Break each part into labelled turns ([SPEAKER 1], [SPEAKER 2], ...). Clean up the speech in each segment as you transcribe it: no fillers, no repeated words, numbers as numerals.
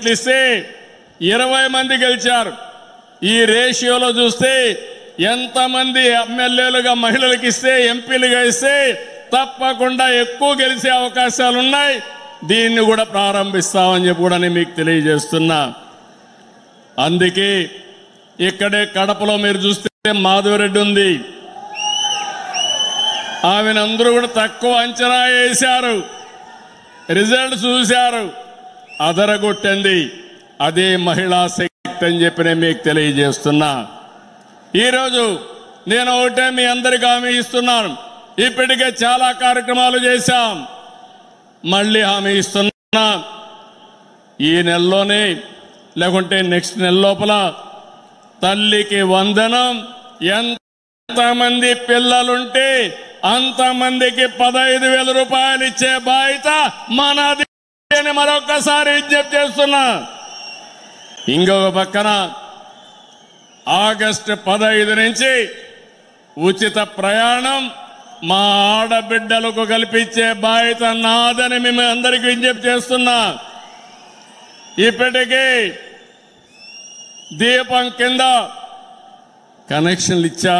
[SPEAKER 1] సీట్లు ఇస్తే 20 మంది గెలిచారు. ఈ రేషియోలో చూస్తే ఎంతమంది ఎమ్మెల్యేలుగా మహిళలకు ఇస్తే, ఎంపీలుగా ఇస్తే తప్పకుండా ఎక్కువ గెలిచే అవకాశాలు ఉన్నాయి. దీన్ని కూడా ప్రారంభిస్తామని చెప్పి కూడా నేను మీకు తెలియజేస్తున్నా. అందుకే ఇక్కడే కడపలో మీరు చూస్తే మాధవరెడ్డి ఉంది. ఆమెనందరూ కూడా తక్కువ అంచనా వేశారు, రిజల్ట్ చూశారు, అదరగొట్టింది. అదే మహిళా శక్తి అని చెప్పి నేను మీకు తెలియజేస్తున్నా. ఈరోజు నేను ఒకటే మీ అందరికీ హామీ ఇస్తున్నాను. ఇప్పటికే చాలా కార్యక్రమాలు చేశాం, మళ్ళీ హామీ ఇస్తున్నా. ఈ నెలలోనే లేకుంటే నెక్స్ట్ నెల లోపల తల్లికి వందనం, ఎంతమంది పిల్లలుంటే అంతమందికి 15,000 రూపాయలు ఇచ్చే బాధ్యత మనది అని మరొకసారి విజ్ఞప్తి చేస్తున్నా. ఇంకొక పక్కన ఆగస్టు 15 నుంచి ఉచిత ప్రయాణం మా ఆడబిడ్డలకు కల్పించే బాధ్యత నాదని మేము అందరికీ విజ్ఞప్తి చేస్తున్నా. ఇప్పటికీ దీపం కింద కనెక్షన్లు ఇచ్చా,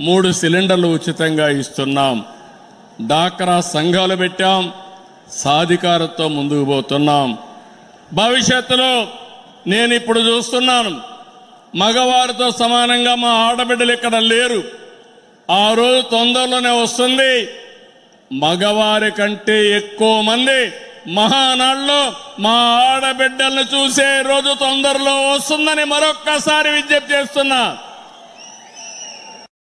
[SPEAKER 1] 3 సిలిండర్లు ఉచితంగా ఇస్తున్నాం. డాక్రా సంఘాలు పెట్టాం, సాధికారతో ముందుకు పోతున్నాం. భవిష్యత్తులో నేను ఇప్పుడు చూస్తున్నాను, మగవారితో సమానంగా మా ఆడబిడ్డలు ఇక్కడ లేరు. ఆ రోజు తొందరలోనే వస్తుంది. మగవారి కంటే ఎక్కువ మంది మహానాడులో మా ఆడబిడ్డలను చూసే రోజు తొందరలో వస్తుందని మరొక్కసారి విజ్ఞప్తి చేస్తున్నా.